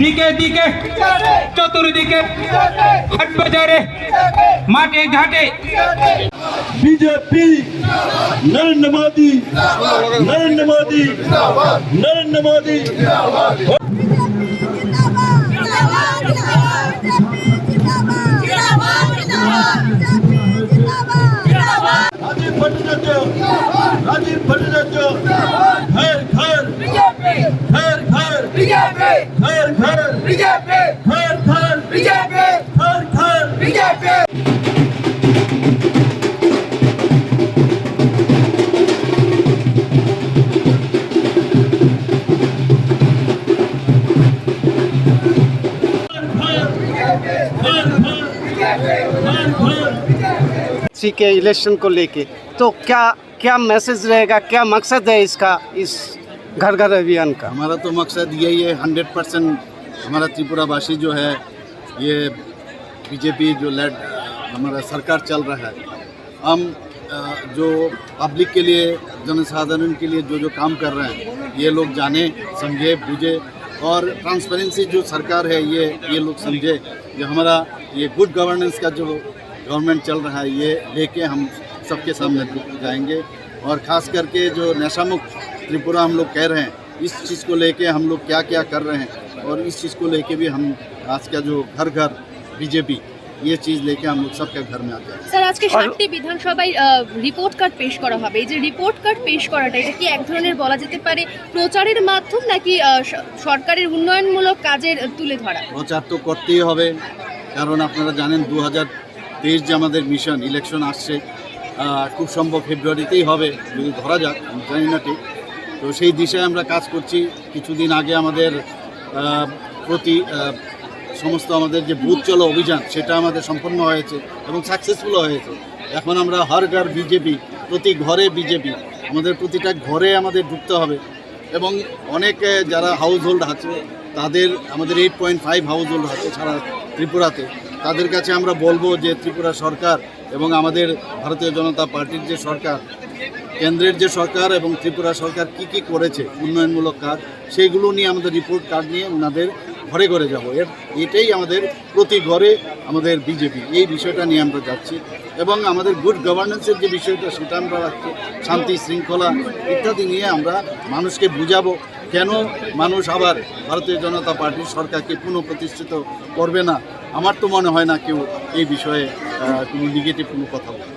দিকে দিকে চতুর্দিকে হাট বাজারে মাঠে ঘাটে बीजेपी नरेंद्र मोदी नरेंद्र मोदी नरेंद्र मोदी राजीव भट्टाचार्य घर घर घर घर बीजेपी घर घर बीजेपी घर घर बीजेपी घर घर बीजेपी सी के इलेक्शन को लेके तो क्या क्या मैसेज रहेगा, क्या मकसद है इसका, इस घर घर अभियान का? हमारा तो मकसद यही है 100% हमारा त्रिपुरावासी जो है ये बीजेपी जो लेड हमारा सरकार चल रहा है। हम जो पब्लिक के लिए जनसाधारण के लिए जो काम कर रहे हैं ये लोग जाने समझे बुझे और ट्रांसपेरेंसी जो सरकार है ये लोग समझे कि हमारा ये गुड गवर्नेंस का जो गवर्नमेंट चल रहा है ये लेके हम सबके सामने जाएंगे। और ख़ास करके जो नशा मुक्त त्रिपुरा हम लोग कह रहे हैं इस चीज़ को लेके हम लोग क्या क्या कर रहे हैं और इस चीज़ को लेके भी हम आज का जो घर घर बीजेपी ये चीज़ लेके हम लोग सबके घर में आते हैं। স্যার আজকে 7টি বিধানসভায় রিপোর্ট কার্ড পেশ করা হবে। এই যে রিপোর্ট কার্ড পেশ করাটা এটা কি এক ধরনের বলা যেতে পারে প্রচারের মাধ্যম নাকি সরকারের উন্নয়নমূলক কাজের তুলে ধরা? প্রচার তো করতেই হবে কারণ আপনারা জানেন 2023 যে আমাদের মিশন ইলেকশন আসছে খুব সম্ভব ফেব্রুয়ারিতেই হবে যদি ধরা যাক, আমি জানি না ঠিক। তো সেই দিশায় আমরা কাজ করছি। কিছুদিন আগে আমাদের প্রতি সমস্ত আমাদের যে বুথ চলো অভিযান সেটা আমাদের সম্পন্ন হয়েছে এবং সাকসেসফুল হয়েছে। এখন আমরা হর ঘর বিজেপি, প্রতি ঘরে বিজেপি, আমাদের প্রতিটা ঘরে আমাদের ঢুকতে হবে এবং অনেক যারা হাউস হোল্ড আছে তাদের আমাদের 8.5 হাউস হোল্ড আছে সারা ত্রিপুরাতে, তাদের কাছে আমরা বলবো যে ত্রিপুরা সরকার এবং আমাদের ভারতীয় জনতা পার্টির যে সরকার, কেন্দ্রের যে সরকার এবং ত্রিপুরা সরকার কি করেছে উন্নয়নমূলক কাজ সেইগুলো নিয়ে আমাদের রিপোর্ট কার্ড নিয়ে ওনাদের ঘরে ঘরে যাব। এটাই আমাদের প্রতি ঘরে আমাদের বিজেপি, এই বিষয়টা নিয়ে আমরা যাচ্ছি এবং আমাদের গুড গভর্নেন্সের যে বিষয়টা সেটা আমরা রাখছি, শান্তি শৃঙ্খলা ইত্যাদি নিয়ে আমরা মানুষকে বুঝাবো কেন মানুষ আবার ভারতীয় জনতা পার্টির সরকারকে পুনঃপ্রতিষ্ঠিত করবে না। আমার তো মনে হয় না কেউ এই বিষয়ে কোনো নেগেটিভ কোনো কথা বলবে।